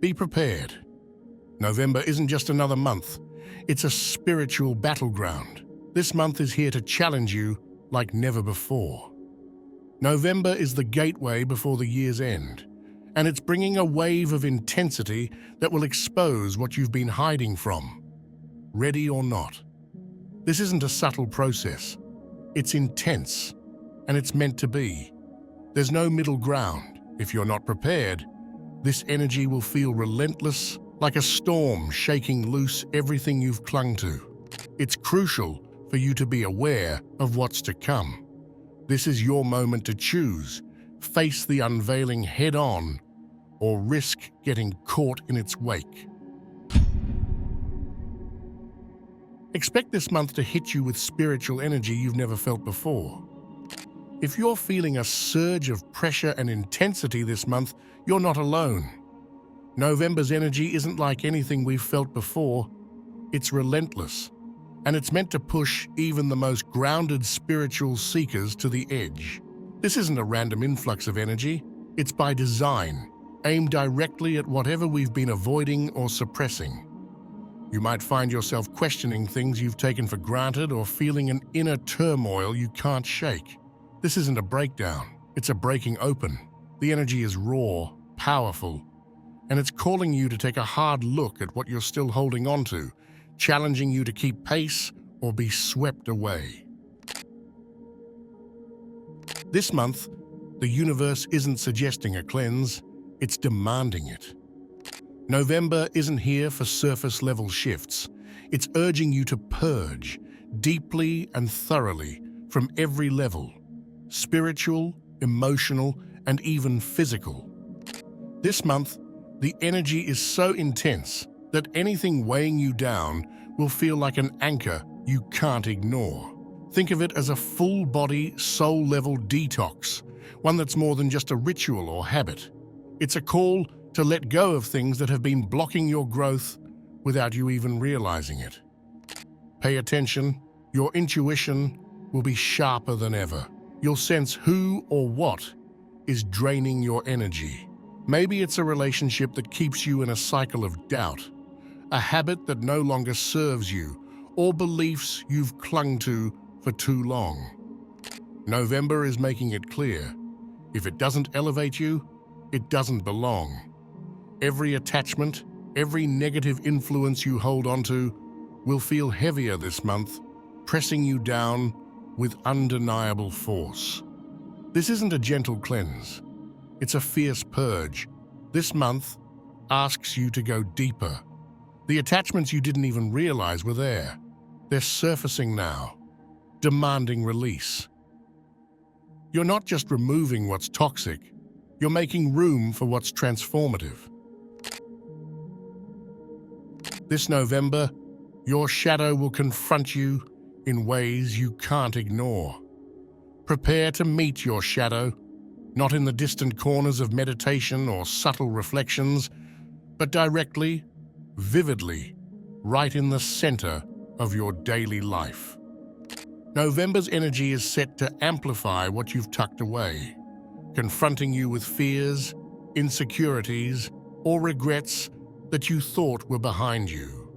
Be prepared. November isn't just another month. It's a spiritual battleground. This month is here to challenge you like never before. November is the gateway before the year's end, and it's bringing a wave of intensity that will expose what you've been hiding from, ready or not. This isn't a subtle process. It's intense, and it's meant to be. There's no middle ground. If you're not prepared, this energy will feel relentless, like a storm shaking loose everything you've clung to. It's crucial for you to be aware of what's to come. This is your moment to choose. Face the unveiling head-on, or risk getting caught in its wake. Expect this month to hit you with spiritual energy you've never felt before. If you're feeling a surge of pressure and intensity this month, you're not alone. November's energy isn't like anything we've felt before. It's relentless, and it's meant to push even the most grounded spiritual seekers to the edge. This isn't a random influx of energy. It's by design, aimed directly at whatever we've been avoiding or suppressing. You might find yourself questioning things you've taken for granted or feeling an inner turmoil you can't shake. This isn't a breakdown, it's a breaking open. The energy is raw, powerful, and it's calling you to take a hard look at what you're still holding on to, challenging you to keep pace or be swept away. This month, the universe isn't suggesting a cleanse, it's demanding it. November isn't here for surface-level shifts. It's urging you to purge, deeply and thoroughly, from every level: spiritual, emotional, and even physical. This month, the energy is so intense that anything weighing you down will feel like an anchor you can't ignore. Think of it as a full-body, soul-level detox, one that's more than just a ritual or habit. It's a call to let go of things that have been blocking your growth without you even realizing it. Pay attention. Your intuition will be sharper than ever. You'll sense who or what is draining your energy. Maybe it's a relationship that keeps you in a cycle of doubt, a habit that no longer serves you, or beliefs you've clung to for too long. November is making it clear. If it doesn't elevate you, it doesn't belong. Every attachment, every negative influence you hold onto will feel heavier this month, pressing you down with undeniable force. This isn't a gentle cleanse. It's a fierce purge. This month asks you to go deeper. The attachments you didn't even realize were there. They're surfacing now, demanding release. You're not just removing what's toxic, you're making room for what's transformative. This November, your shadow will confront you in ways you can't ignore. Prepare to meet your shadow, not in the distant corners of meditation or subtle reflections, but directly, vividly, right in the center of your daily life. November's energy is set to amplify what you've tucked away, confronting you with fears, insecurities, or regrets that you thought were behind you.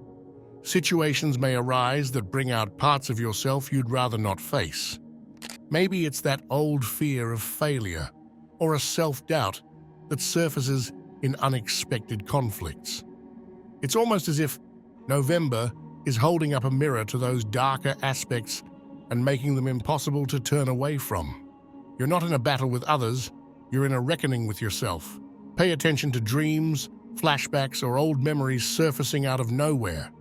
Situations may arise that bring out parts of yourself you'd rather not face. Maybe it's that old fear of failure or a self-doubt that surfaces in unexpected conflicts. It's almost as if November is holding up a mirror to those darker aspects and making them impossible to turn away from. You're not in a battle with others, you're in a reckoning with yourself. Pay attention to dreams, flashbacks, or old memories surfacing out of nowhere.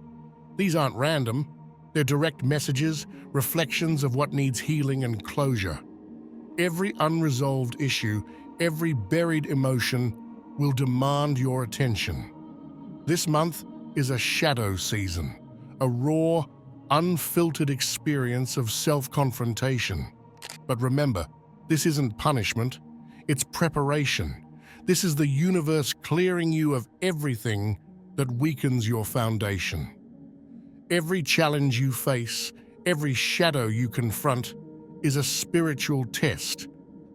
These aren't random, they're direct messages, reflections of what needs healing and closure. Every unresolved issue, every buried emotion will demand your attention. This month is a shadow season, a raw, unfiltered experience of self-confrontation. But remember, this isn't punishment, it's preparation. This is the universe clearing you of everything that weakens your foundation. Every challenge you face, every shadow you confront, is a spiritual test,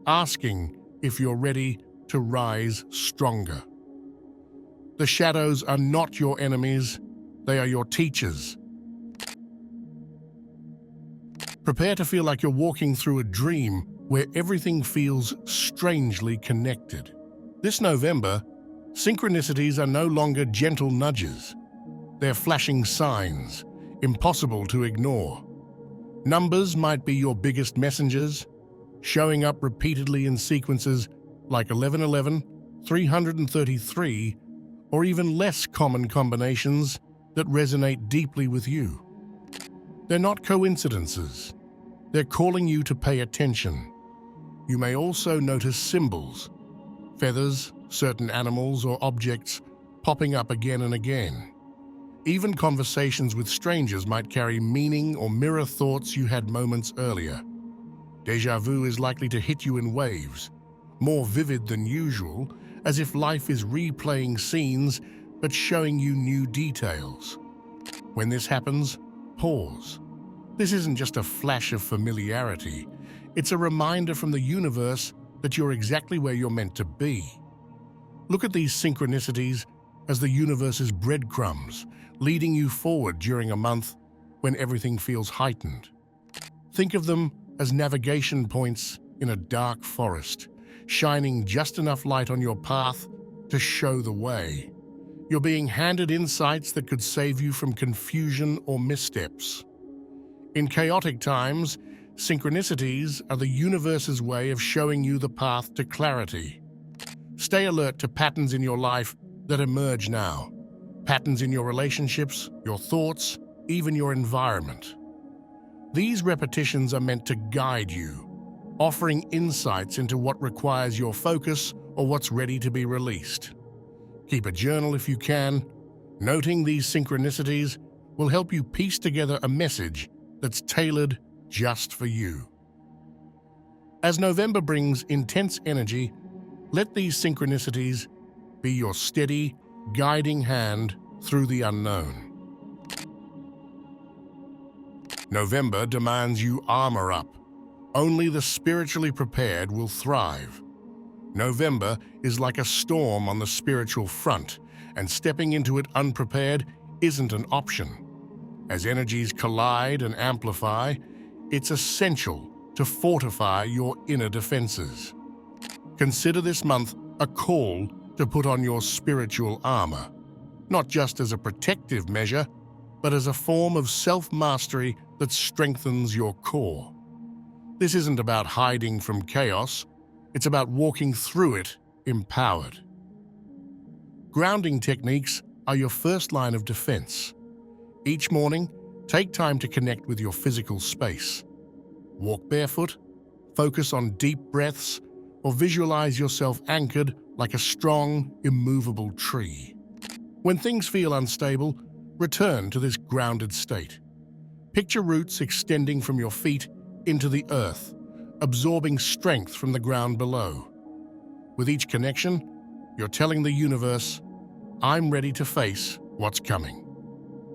asking if you're ready to rise stronger. The shadows are not your enemies, they are your teachers. Prepare to feel like you're walking through a dream where everything feels strangely connected. This November, synchronicities are no longer gentle nudges. They're flashing signs, impossible to ignore. Numbers might be your biggest messengers, showing up repeatedly in sequences like 1111, 333, or even less common combinations that resonate deeply with you. They're not coincidences. They're calling you to pay attention. You may also notice symbols, feathers, certain animals or objects popping up again and again. Even conversations with strangers might carry meaning or mirror thoughts you had moments earlier. Déjà vu is likely to hit you in waves, more vivid than usual, as if life is replaying scenes but showing you new details. When this happens, pause. This isn't just a flash of familiarity. It's a reminder from the universe that you're exactly where you're meant to be. Look at these synchronicities as the universe's breadcrumbs, leading you forward during a month when everything feels heightened. Think of them as navigation points in a dark forest, shining just enough light on your path to show the way. You're being handed insights that could save you from confusion or missteps. In chaotic times, synchronicities are the universe's way of showing you the path to clarity. Stay alert to patterns in your life that emerge now. Patterns in your relationships, your thoughts, even your environment. These repetitions are meant to guide you, offering insights into what requires your focus or what's ready to be released. Keep a journal if you can. Noting these synchronicities will help you piece together a message that's tailored just for you. As November brings intense energy, let these synchronicities be your steady, guiding hand through the unknown. November demands you armor up. Only the spiritually prepared will thrive. November is like a storm on the spiritual front, and stepping into it unprepared isn't an option. As energies collide and amplify, it's essential to fortify your inner defenses. Consider this month a call to put on your spiritual armor, not just as a protective measure, but as a form of self-mastery that strengthens your core. This isn't about hiding from chaos, it's about walking through it empowered. Grounding techniques are your first line of defense. Each morning, take time to connect with your physical space. Walk barefoot, focus on deep breaths, or visualize yourself anchored like a strong, immovable tree. When things feel unstable, return to this grounded state. Picture roots extending from your feet into the earth, absorbing strength from the ground below. With each connection, you're telling the universe, I'm ready to face what's coming.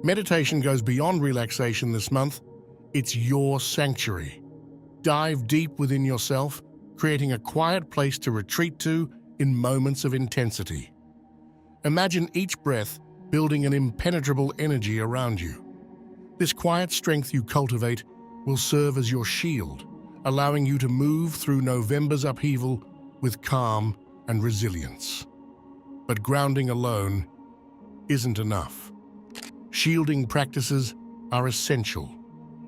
Meditation goes beyond relaxation this month. It's your sanctuary. Dive deep within yourself, creating a quiet place to retreat to in moments of intensity. Imagine each breath building an impenetrable energy around you. This quiet strength you cultivate will serve as your shield, allowing you to move through November's upheaval with calm and resilience. But grounding alone isn't enough. Shielding practices are essential.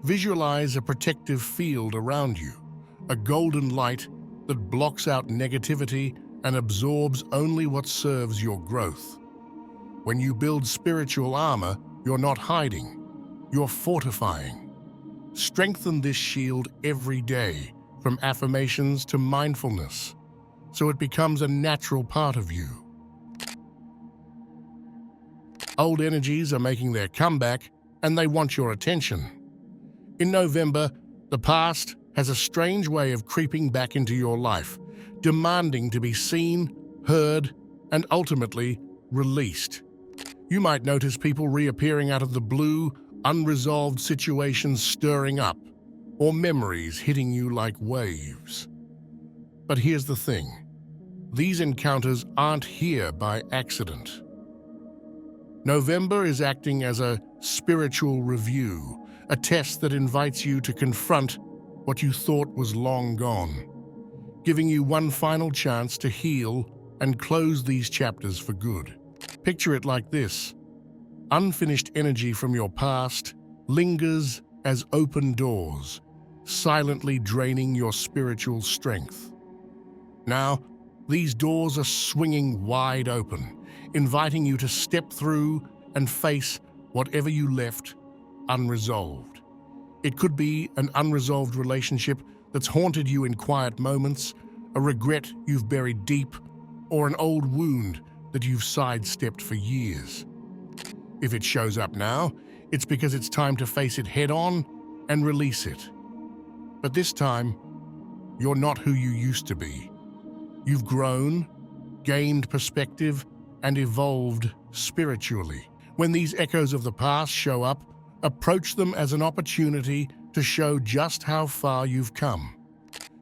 Visualize a protective field around you, a golden light that blocks out negativity and absorbs only what serves your growth. When you build spiritual armor, you're not hiding, you're fortifying. Strengthen this shield every day, from affirmations to mindfulness, so it becomes a natural part of you. Old energies are making their comeback, and they want your attention. In November, the past has a strange way of creeping back into your life, demanding to be seen, heard, and ultimately released. You might notice people reappearing out of the blue, unresolved situations stirring up, or memories hitting you like waves. But here's the thing. These encounters aren't here by accident. November is acting as a spiritual review, a test that invites you to confront what you thought was long gone, giving you one final chance to heal and close these chapters for good. Picture it like this. Unfinished energy from your past lingers as open doors, silently draining your spiritual strength. Now, these doors are swinging wide open, inviting you to step through and face whatever you left unresolved. It could be an unresolved relationship that's haunted you in quiet moments, a regret you've buried deep, or an old wound that you've sidestepped for years. If it shows up now, it's because it's time to face it head-on and release it. But this time, you're not who you used to be. You've grown, gained perspective, and evolved spiritually. When these echoes of the past show up, approach them as an opportunity to show just how far you've come.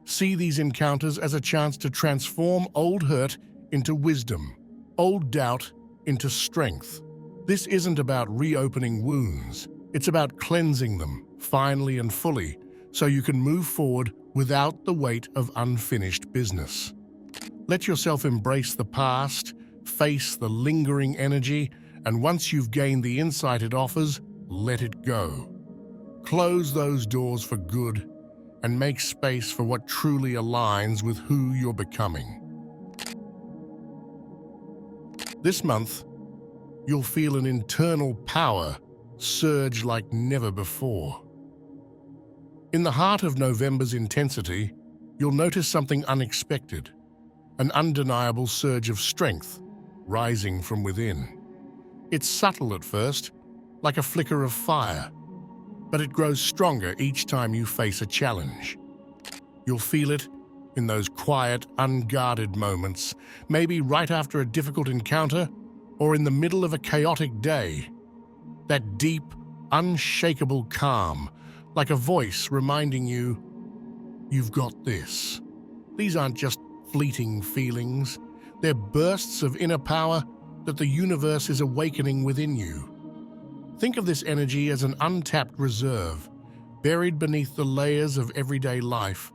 See these encounters as a chance to transform old hurt into wisdom, old doubt into strength. This isn't about reopening wounds. It's about cleansing them, finally and fully, so you can move forward without the weight of unfinished business. Let yourself embrace the past, face the lingering energy, and once you've gained the insight it offers, let it go. Close those doors for good and make space for what truly aligns with who you're becoming. This month, you'll feel an internal power surge like never before. In the heart of November's intensity, you'll notice something unexpected, an undeniable surge of strength rising from within. It's subtle at first, like a flicker of fire, but it grows stronger each time you face a challenge. You'll feel it in those quiet, unguarded moments, maybe right after a difficult encounter or in the middle of a chaotic day. That deep, unshakable calm, like a voice reminding you, you've got this. These aren't just fleeting feelings. They're bursts of inner power that the universe is awakening within you. Think of this energy as an untapped reserve, buried beneath the layers of everyday life,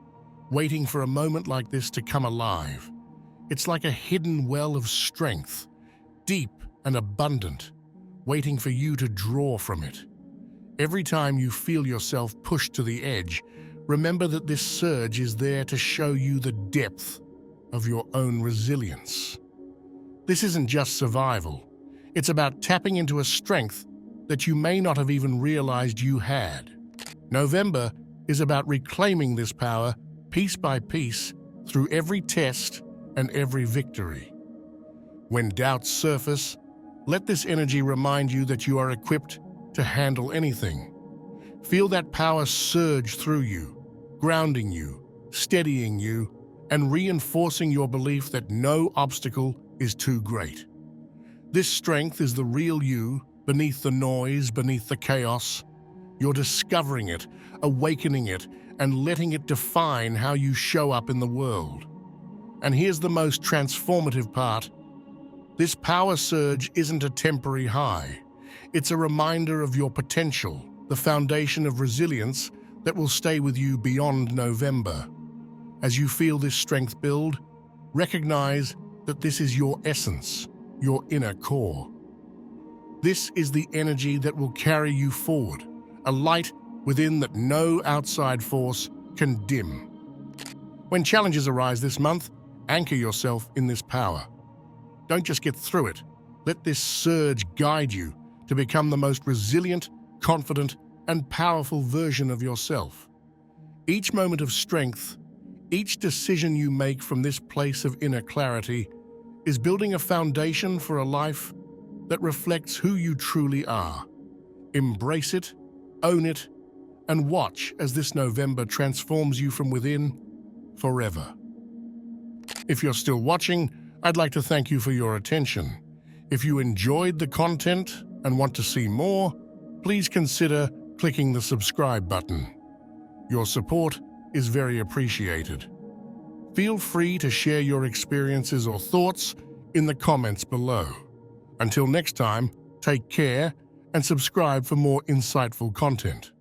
waiting for a moment like this to come alive. It's like a hidden well of strength, deep and abundant, waiting for you to draw from it. Every time you feel yourself pushed to the edge, remember that this surge is there to show you the depth of your own resilience. This isn't just survival. It's about tapping into a strength that you may not have even realized you had. November is about reclaiming this power piece by piece through every test and every victory. When doubts surface, let this energy remind you that you are equipped to handle anything. Feel that power surge through you, grounding you, steadying you, and reinforcing your belief that no obstacle is too great. This strength is the real you, beneath the noise, beneath the chaos. You're discovering it, awakening it, and letting it define how you show up in the world. And here's the most transformative part. This power surge isn't a temporary high. It's a reminder of your potential, the foundation of resilience that will stay with you beyond November. As you feel this strength build, recognize that this is your essence, your inner core. This is the energy that will carry you forward, a light within that no outside force can dim. When challenges arise this month, anchor yourself in this power. Don't just get through it. Let this surge guide you to become the most resilient, confident, and powerful version of yourself. Each moment of strength, each decision you make from this place of inner clarity is building a foundation for a life that reflects who you truly are. Embrace it, own it, and watch as this November transforms you from within forever. If you're still watching, I'd like to thank you for your attention. If you enjoyed the content and want to see more, please consider clicking the subscribe button. Your support is very appreciated. Feel free to share your experiences or thoughts in the comments below. Until next time, Take care and subscribe for more insightful content.